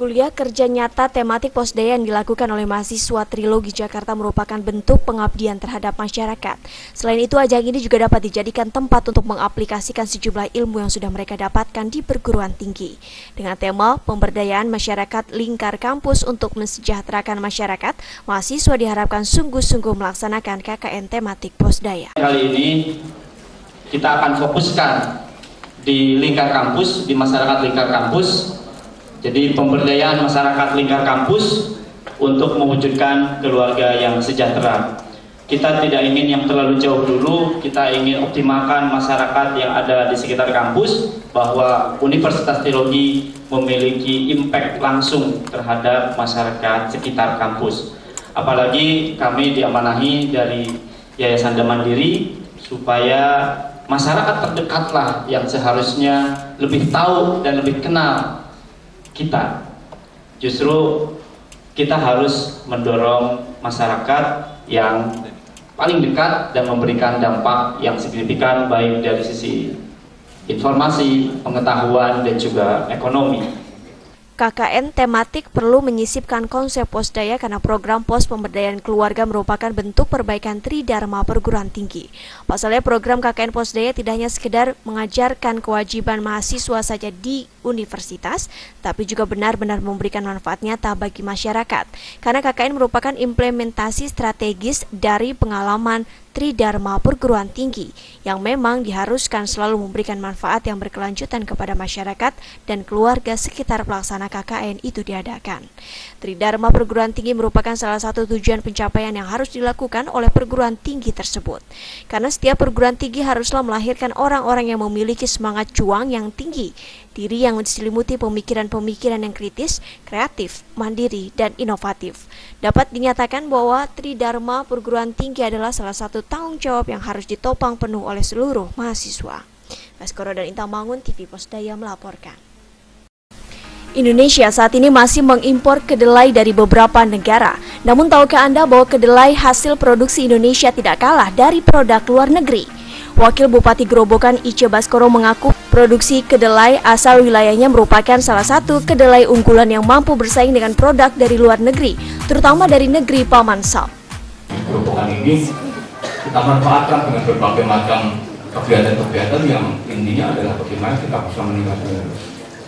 Kuliah kerja nyata tematik Posdaya yang dilakukan oleh mahasiswa Trilogi Jakarta merupakan bentuk pengabdian terhadap masyarakat. Selain itu, ajang ini juga dapat dijadikan tempat untuk mengaplikasikan sejumlah ilmu yang sudah mereka dapatkan di perguruan tinggi. Dengan tema pemberdayaan masyarakat lingkar kampus untuk mensejahterakan masyarakat, mahasiswa diharapkan sungguh-sungguh melaksanakan KKN tematik Posdaya. Kali ini kita akan fokuskan di lingkar kampus, di masyarakat lingkar kampus. Jadi pemberdayaan masyarakat lingkar kampus untuk mewujudkan keluarga yang sejahtera. Kita tidak ingin yang terlalu jauh dulu, kita ingin optimalkan masyarakat yang ada di sekitar kampus, bahwa Universitas Trilogi memiliki impact langsung terhadap masyarakat sekitar kampus. Apalagi kami diamanahi dari Yayasan The Mandiri supaya masyarakat terdekatlah yang seharusnya lebih tahu dan lebih kenal kita. Justru kita harus mendorong masyarakat yang paling dekat dan memberikan dampak yang signifikan baik dari sisi informasi, pengetahuan, dan juga ekonomi. KKN tematik perlu menyisipkan konsep Posdaya karena program pos pemberdayaan keluarga merupakan bentuk perbaikan tridharma perguruan tinggi. Pasalnya program KKN Posdaya tidak hanya sekedar mengajarkan kewajiban mahasiswa saja di universitas, tapi juga benar-benar memberikan manfaat nyata bagi masyarakat. Karena KKN merupakan implementasi strategis dari pengalaman tridharma perguruan tinggi yang memang diharuskan selalu memberikan manfaat yang berkelanjutan kepada masyarakat dan keluarga sekitar pelaksana KKN itu diadakan. Tridharma perguruan tinggi merupakan salah satu tujuan pencapaian yang harus dilakukan oleh perguruan tinggi tersebut. Karena setiap perguruan tinggi haruslah melahirkan orang-orang yang memiliki semangat juang yang tinggi, diri yang diselimuti pemikiran-pemikiran yang kritis, kreatif, mandiri, dan inovatif. Dapat dinyatakan bahwa tridharma perguruan tinggi adalah salah satu tanggung jawab yang harus ditopang penuh oleh seluruh mahasiswa. Baskoro dan Intamangun, TV Posdaya melaporkan. Indonesia saat ini masih mengimpor kedelai dari beberapa negara. Namun tahukah Anda bahwa kedelai hasil produksi Indonesia tidak kalah dari produk luar negeri? Wakil Bupati Grobogan Ice Baskoro mengaku produksi kedelai asal wilayahnya merupakan salah satu kedelai unggulan yang mampu bersaing dengan produk dari luar negeri, terutama dari negeri Paman Sam. Grobogan ini kita manfaatkan dengan berbagai macam kegiatan-kegiatan yang intinya adalah bagaimana kita bisa meningkatkan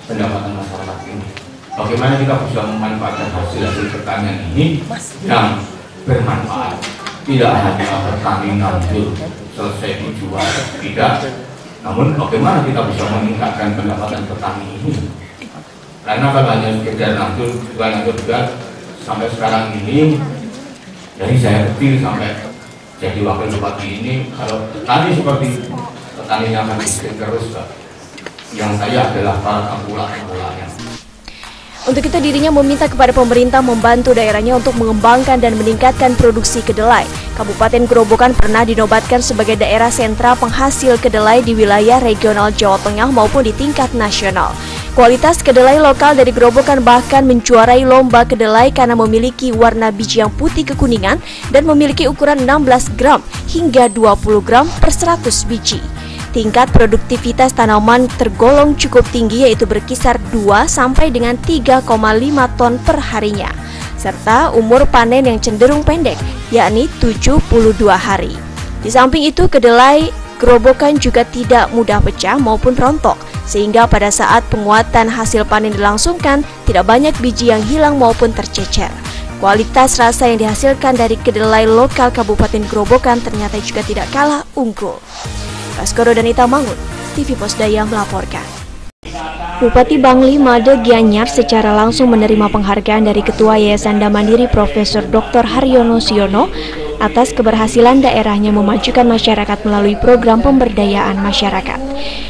pendapatan masyarakat ini. Bagaimana kita bisa memanfaatkan hasil pertanian ini yang bermanfaat. Tidak hanya bertani ngambil selesai dijual, tidak. Namun bagaimana kita bisa meningkatkan pendapatan petani ini? Karena kalau hanya sekedar ngambil juga sampai sekarang ini, dari saya kecil sampai jadi wakil bupati ini, kalau petani seperti petaninya akan miskin terus, yang saya adalah para tengkulak-tengkulaknya. Untuk itu dirinya meminta kepada pemerintah membantu daerahnya untuk mengembangkan dan meningkatkan produksi kedelai. Kabupaten Grobogan pernah dinobatkan sebagai daerah sentra penghasil kedelai di wilayah regional Jawa Tengah maupun di tingkat nasional. Kualitas kedelai lokal dari Grobogan bahkan menjuarai lomba kedelai karena memiliki warna biji yang putih kekuningan dan memiliki ukuran 16 gram hingga 20 gram per 100 biji. Tingkat produktivitas tanaman tergolong cukup tinggi, yaitu berkisar 2 sampai dengan 3,5 ton per harinya, serta umur panen yang cenderung pendek, yakni 72 hari. Di samping itu, kedelai Grobogan juga tidak mudah pecah maupun rontok, sehingga pada saat penguatan hasil panen dilangsungkan, tidak banyak biji yang hilang maupun tercecer. Kualitas rasa yang dihasilkan dari kedelai lokal Kabupaten Grobogan ternyata juga tidak kalah unggul. Baskoro dan Intamangun, TV Posdaya melaporkan. Bupati Bangli Made Gianyar secara langsung menerima penghargaan dari Ketua Yayasan The Mandiri Profesor Dr. Haryono Siono atas keberhasilan daerahnya memajukan masyarakat melalui program pemberdayaan masyarakat.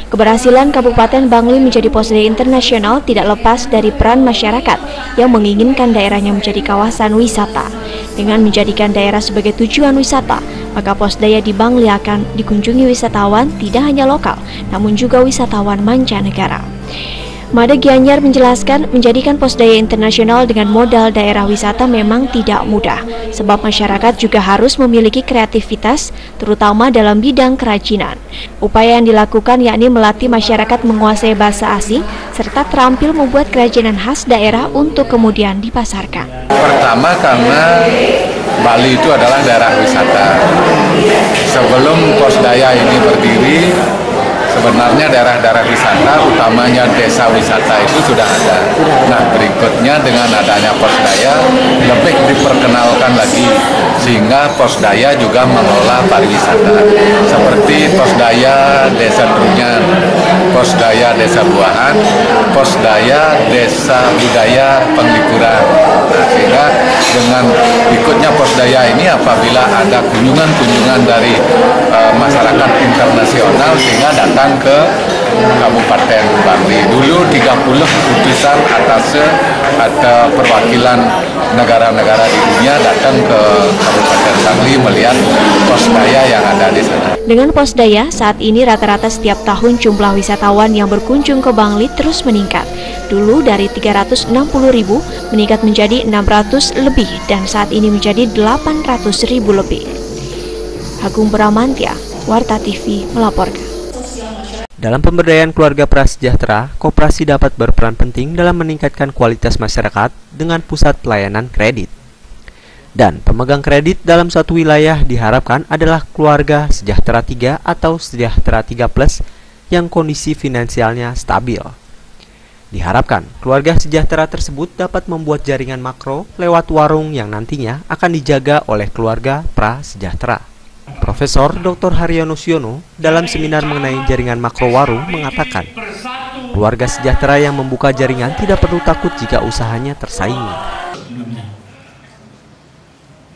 Keberhasilan Kabupaten Bangli menjadi Posdaya internasional tidak lepas dari peran masyarakat yang menginginkan daerahnya menjadi kawasan wisata. Dengan menjadikan daerah sebagai tujuan wisata, maka Posdaya di Bangli akan dikunjungi wisatawan tidak hanya lokal, namun juga wisatawan mancanegara. Made Gianyar menjelaskan menjadikan pos daya internasional dengan modal daerah wisata memang tidak mudah, sebab masyarakat juga harus memiliki kreativitas, terutama dalam bidang kerajinan. Upaya yang dilakukan yakni melatih masyarakat menguasai bahasa asing, serta terampil membuat kerajinan khas daerah untuk kemudian dipasarkan. Pertama karena Bali itu adalah daerah wisata. Sebelum pos daya ini berdiri, sebenarnya daerah-daerah wisata, utamanya desa wisata itu sudah ada. Nah, berikutnya dengan adanya pos daya lebih diperkenalkan lagi, sehingga pos daya juga mengelola pariwisata. Seperti pos daya Desa Trunyan, pos daya Desa Buahan, pos daya Desa Budaya Penglipuran. Nah, sehingga dengan ikutnya pos daya ini apabila ada kunjungan-kunjungan dari masyarakat internasional sehingga datang ke Kabupaten Bangli. Dulu 30 utusan atase atau perwakilan negara-negara di dunia datang ke Kabupaten Bangli melihat pos daya yang ada di sana. Dengan pos daya, saat ini rata-rata setiap tahun jumlah wisatawan yang berkunjung ke Bangli terus meningkat. Dulu dari 360.000 meningkat menjadi 600 lebih dan saat ini menjadi 800.000 lebih. Agung Bramantya, Warta TV melaporkan. Dalam pemberdayaan keluarga prasejahtera, koperasi dapat berperan penting dalam meningkatkan kualitas masyarakat dengan pusat pelayanan kredit. Dan pemegang kredit dalam suatu wilayah diharapkan adalah keluarga sejahtera 3 atau sejahtera 3 plus yang kondisi finansialnya stabil. Diharapkan keluarga sejahtera tersebut dapat membuat jaringan makro lewat warung yang nantinya akan dijaga oleh keluarga prasejahtera. Profesor Dr. Haryono Siono dalam seminar mengenai jaringan makro warung mengatakan, keluarga sejahtera yang membuka jaringan tidak perlu takut jika usahanya tersaingi.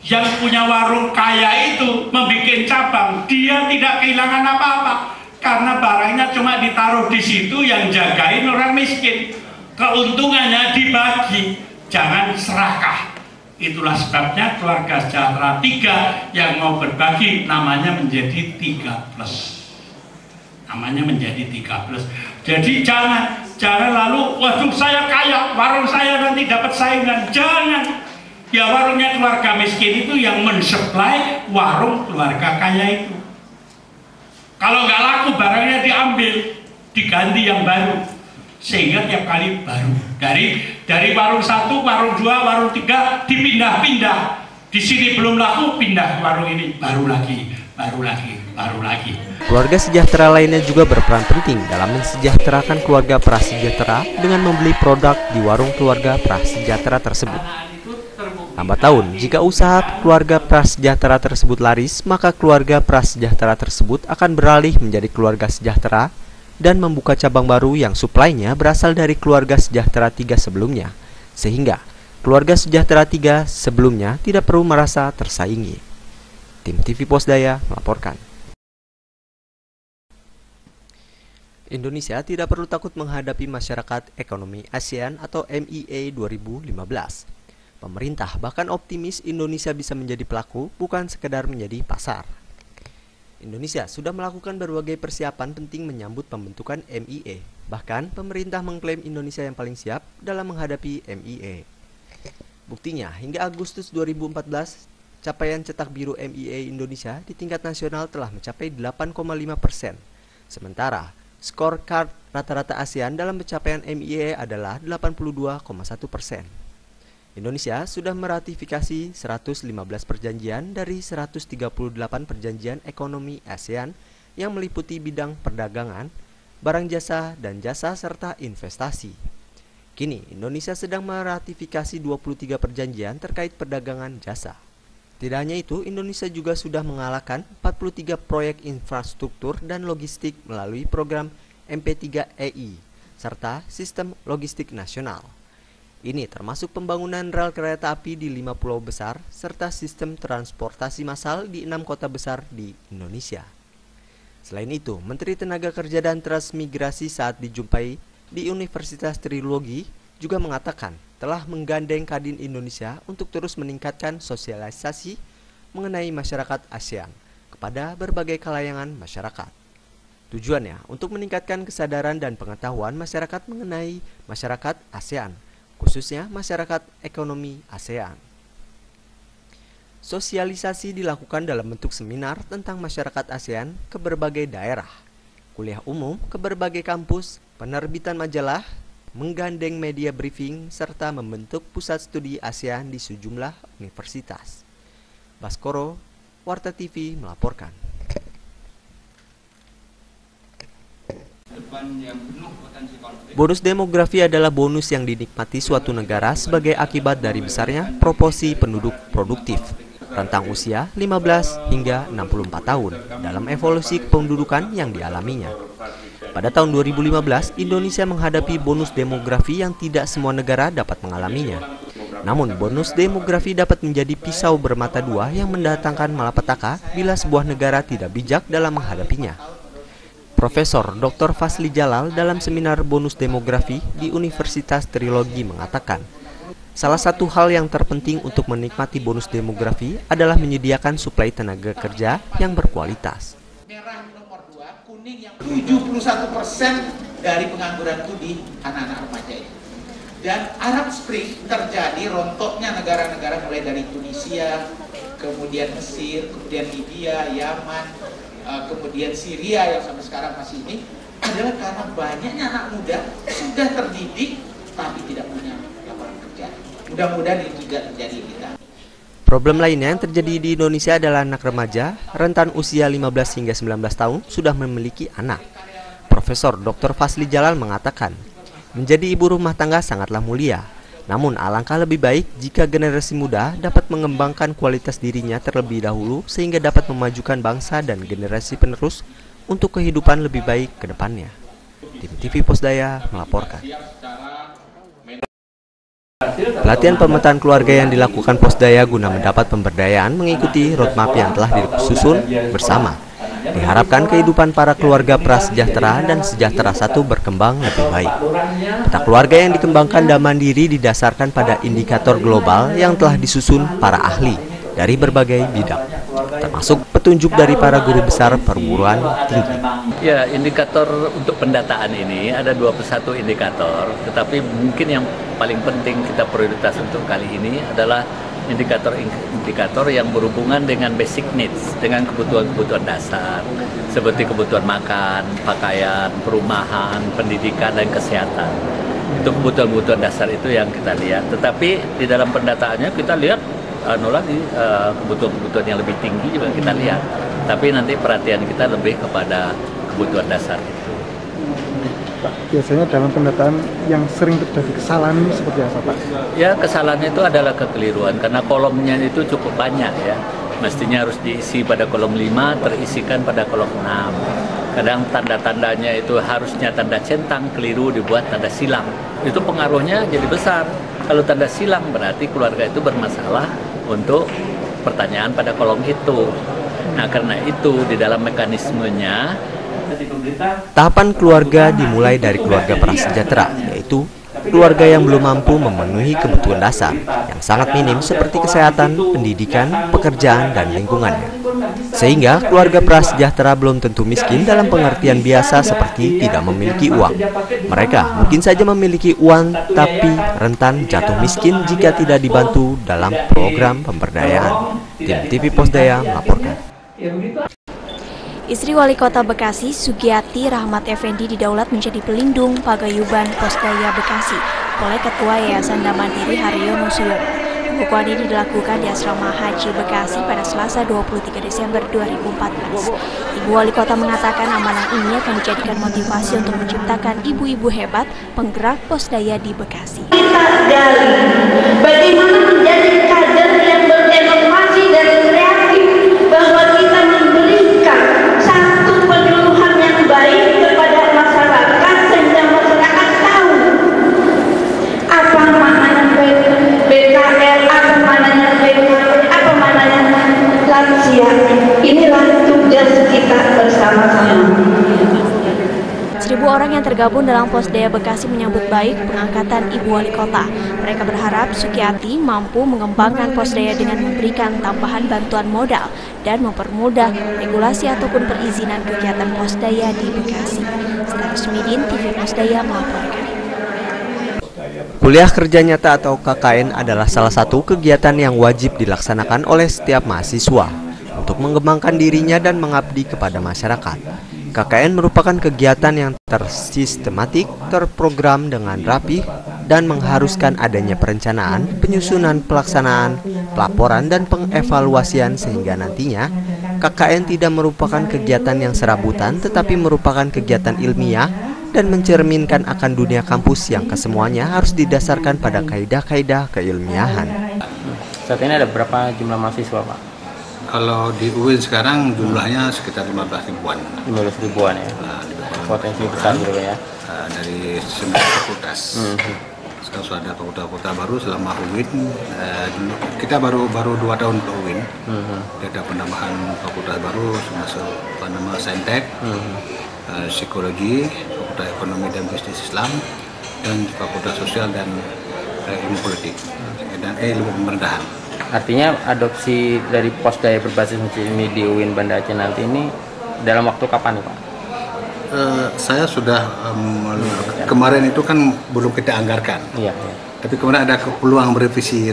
Yang punya warung kaya itu membuat cabang, dia tidak kehilangan apa-apa karena barangnya cuma ditaruh di situ, yang jagain orang miskin. Keuntungannya dibagi, jangan serakah. Itulah sebabnya keluarga sejahtera 3 yang mau berbagi namanya menjadi 3 plus. Namanya menjadi 3 plus. Jadi jangan lalu, waduh saya kaya, warung saya nanti dapat saingan. Jangan. Ya warungnya keluarga miskin itu yang mensuplai warung keluarga kaya itu. Kalau nggak laku barangnya diambil, diganti yang baru. Sehingga tiap kali baru. Dari warung 1, warung 2, warung 3 dipindah-pindah. Di sini belum laku, pindah ke warung ini, baru lagi. Keluarga sejahtera lainnya juga berperan penting dalam mensejahterakan keluarga prasejahtera dengan membeli produk di warung keluarga prasejahtera tersebut. Lambat tahun, jika usaha keluarga prasejahtera tersebut laris, maka keluarga prasejahtera tersebut akan beralih menjadi keluarga sejahtera dan membuka cabang baru yang suplainya berasal dari keluarga sejahtera 3 sebelumnya, sehingga keluarga sejahtera 3 sebelumnya tidak perlu merasa tersaingi. Tim TV Posdaya melaporkan. Indonesia tidak perlu takut menghadapi masyarakat ekonomi ASEAN atau MEA 2015. Pemerintah bahkan optimis Indonesia bisa menjadi pelaku, bukan sekedar menjadi pasar. Indonesia sudah melakukan berbagai persiapan penting menyambut pembentukan MEA. Bahkan, pemerintah mengklaim Indonesia yang paling siap dalam menghadapi MEA. Buktinya, hingga Agustus 2014, capaian cetak biru MEA Indonesia di tingkat nasional telah mencapai 8,5%. Sementara, scorecard rata-rata ASEAN dalam pencapaian MEA adalah 82,1%. Indonesia sudah meratifikasi 115 perjanjian dari 138 perjanjian ekonomi ASEAN yang meliputi bidang perdagangan, barang jasa, dan jasa serta investasi. Kini, Indonesia sedang meratifikasi 23 perjanjian terkait perdagangan jasa. Tidak hanya itu, Indonesia juga sudah mengalahkan 43 proyek infrastruktur dan logistik melalui program MP3EI serta Sistem Logistik Nasional. Ini termasuk pembangunan rel kereta api di 5 pulau besar serta sistem transportasi massal di 6 kota besar di Indonesia. Selain itu, Menteri Tenaga Kerja dan Transmigrasi saat dijumpai di Universitas Trilogi juga mengatakan telah menggandeng Kadin Indonesia untuk terus meningkatkan sosialisasi mengenai masyarakat ASEAN kepada berbagai kalangan masyarakat. Tujuannya untuk meningkatkan kesadaran dan pengetahuan masyarakat mengenai masyarakat ASEAN, khususnya masyarakat ekonomi ASEAN. Sosialisasi dilakukan dalam bentuk seminar tentang masyarakat ASEAN ke berbagai daerah, kuliah umum ke berbagai kampus, penerbitan majalah, menggandeng media briefing, serta membentuk pusat studi ASEAN di sejumlah universitas. Baskoro, Warta TV melaporkan. Bonus demografi adalah bonus yang dinikmati suatu negara sebagai akibat dari besarnya proporsi penduduk produktif rentang usia 15 hingga 64 tahun dalam evolusi kependudukan yang dialaminya. Pada tahun 2015, Indonesia menghadapi bonus demografi yang tidak semua negara dapat mengalaminya. Namun, bonus demografi dapat menjadi pisau bermata dua yang mendatangkan malapetaka bila sebuah negara tidak bijak dalam menghadapinya. Profesor Dr. Fasli Jalal dalam seminar bonus demografi di Universitas Trilogi mengatakan, salah satu hal yang terpenting untuk menikmati bonus demografi adalah menyediakan suplai tenaga kerja yang berkualitas. Merah nomor 2, kuning yang 71% dari pengangguran itu di anak-anak remaja ini. Dan Arab Spring terjadi rontoknya negara-negara mulai dari Tunisia, kemudian Mesir, kemudian Libya, Yaman, kemudian Syria yang sampai sekarang masih ini, adalah karena banyaknya anak muda sudah terdidik tapi tidak punya lapangan kerja. Mudah-mudahan itu tidak terjadi di kita. Problem lainnya yang terjadi di Indonesia adalah anak remaja rentan usia 15 hingga 19 tahun sudah memiliki anak. Profesor Dr. Fasli Jalal mengatakan, menjadi ibu rumah tangga sangatlah mulia. Namun alangkah lebih baik jika generasi muda dapat mengembangkan kualitas dirinya terlebih dahulu sehingga dapat memajukan bangsa dan generasi penerus untuk kehidupan lebih baik ke depannya. Tim TV Posdaya melaporkan. Pelatihan pemetaan keluarga yang dilakukan Posdaya guna mendapat pemberdayaan mengikuti roadmap yang telah disusun bersama. Diharapkan kehidupan para keluarga prasejahtera dan sejahtera satu berkembang lebih baik. Peta keluarga yang dikembangkan dan mandiri didasarkan pada indikator global yang telah disusun para ahli dari berbagai bidang, termasuk petunjuk dari para guru besar perguruan tinggi. Ya, indikator untuk pendataan ini ada 21 indikator, tetapi mungkin yang paling penting kita prioritas untuk kali ini adalah indikator yang berhubungan dengan basic needs, dengan kebutuhan-kebutuhan dasar, seperti kebutuhan makan, pakaian, perumahan, pendidikan, dan kesehatan. Itu kebutuhan-kebutuhan dasar itu yang kita lihat. Tetapi di dalam pendataannya kita lihat kebutuhan-kebutuhan yang lebih tinggi juga kita lihat. Tapi nanti perhatian kita lebih kepada kebutuhan dasar itu. Pak, biasanya dalam pendataan yang sering terjadi kesalahan ini seperti apa, Pak? Ya, kesalahan itu adalah kekeliruan karena kolomnya itu cukup banyak ya. Mestinya harus diisi pada kolom 5, terisikan pada kolom 6. Kadang tanda-tandanya itu harusnya tanda centang, keliru dibuat tanda silang. Itu pengaruhnya jadi besar. Kalau tanda silang berarti keluarga itu bermasalah untuk pertanyaan pada kolom itu. Nah, karena itu di dalam mekanismenya tahapan keluarga dimulai dari keluarga prasejahtera, yaitu keluarga yang belum mampu memenuhi kebutuhan dasar yang sangat minim seperti kesehatan, pendidikan, pekerjaan, dan lingkungannya. Sehingga keluarga prasejahtera belum tentu miskin dalam pengertian biasa seperti tidak memiliki uang. Mereka mungkin saja memiliki uang tapi rentan jatuh miskin jika tidak dibantu dalam program pemberdayaan. Tim TV Posdaya melaporkan. Istri Wali Kota Bekasi, Sugiyati Rahmat Effendi, didaulat menjadi pelindung pagayuban Posdaya Bekasi oleh Ketua Yayasan Damandiri Haryono Suyono. Pembukuan ini dilakukan di Asrama Haji Bekasi pada Selasa 23 Desember 2014. Ibu Wali Kota mengatakan amanah ini akan dijadikan motivasi untuk menciptakan ibu-ibu hebat penggerak Posdaya di Bekasi. Kita gali bagaimana menjadi kader yang berinovasi dan kreatif, bahwa kita memberikan satu penyuluhan yang baik kepada masyarakat sehingga masyarakat tahu apa maknanya BKR, apa maknanya BKR, apa maknanya lansia. Inilah tugas kita bersama-sama. 1.000 orang yang tergabung dalam Posdaya Bekasi menyambut baik pengangkatan Ibu Wali Kota. Mereka berharap Sugiyati mampu mengembangkan Posdaya dengan memberikan tambahan bantuan modal dan mempermudah regulasi ataupun perizinan kegiatan Posdaya di Bekasi. Selamat Smidin, TV Posdaya melaporkan. Kuliah kerja nyata atau KKN adalah salah satu kegiatan yang wajib dilaksanakan oleh setiap mahasiswa untuk mengembangkan dirinya dan mengabdi kepada masyarakat. KKN merupakan kegiatan yang tersistematik, terprogram dengan rapi, dan mengharuskan adanya perencanaan, penyusunan, pelaksanaan, pelaporan, dan pengevaluasian sehingga nantinya KKN tidak merupakan kegiatan yang serabutan tetapi merupakan kegiatan ilmiah dan mencerminkan akan dunia kampus yang kesemuanya harus didasarkan pada kaidah-kaidah keilmiahan. Saat ini ada berapa jumlah mahasiswa, Pak? Kalau di UIN sekarang jumlahnya sekitar 15 ribuan. 15 ribuan ya? Potensi besar gitu ya? Dari 9 fakultas. Sekarang sudah ada fakultas baru selama UIN. Kita baru 2 tahun ke UIN. Ada penambahan fakultas baru termasuk Saintek, Psikologi, Fakultas Ekonomi dan Bisnis Islam, dan Fakultas Sosial dan Ilmu Politik, dan Ilmu Pemerintahan. Artinya adopsi dari Posdaya berbasis ini di UIN Banda Aceh nanti ini dalam waktu kapan nih Pak? Saya sudah kemarin itu kan belum kita anggarkan. Iya. Tapi kemudian ada peluang revisi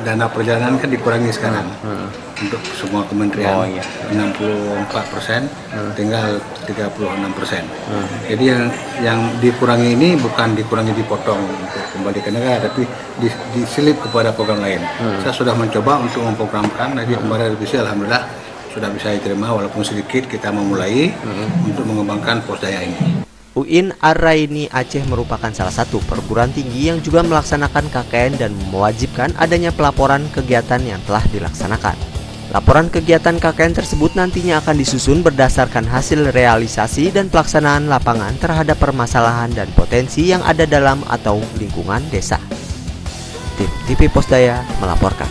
dana perjalanan kan dikurangi sekarang untuk semua kementerian. 64%, tinggal 36%. Jadi yang dikurangi ini bukan dikurangi dipotong untuk kembali ke negara, tapi diselip kepada program lain. Saya sudah mencoba untuk memprogramkan, jadi kemarin revisi alhamdulillah sudah bisa diterima walaupun sedikit kita memulai untuk mengembangkan Posdaya ini. UIN Ar-Raini Aceh merupakan salah satu perguruan tinggi yang juga melaksanakan KKN dan mewajibkan adanya pelaporan kegiatan yang telah dilaksanakan. Laporan kegiatan KKN tersebut nantinya akan disusun berdasarkan hasil realisasi dan pelaksanaan lapangan terhadap permasalahan dan potensi yang ada dalam atau lingkungan desa. Tim TV Posdaya melaporkan.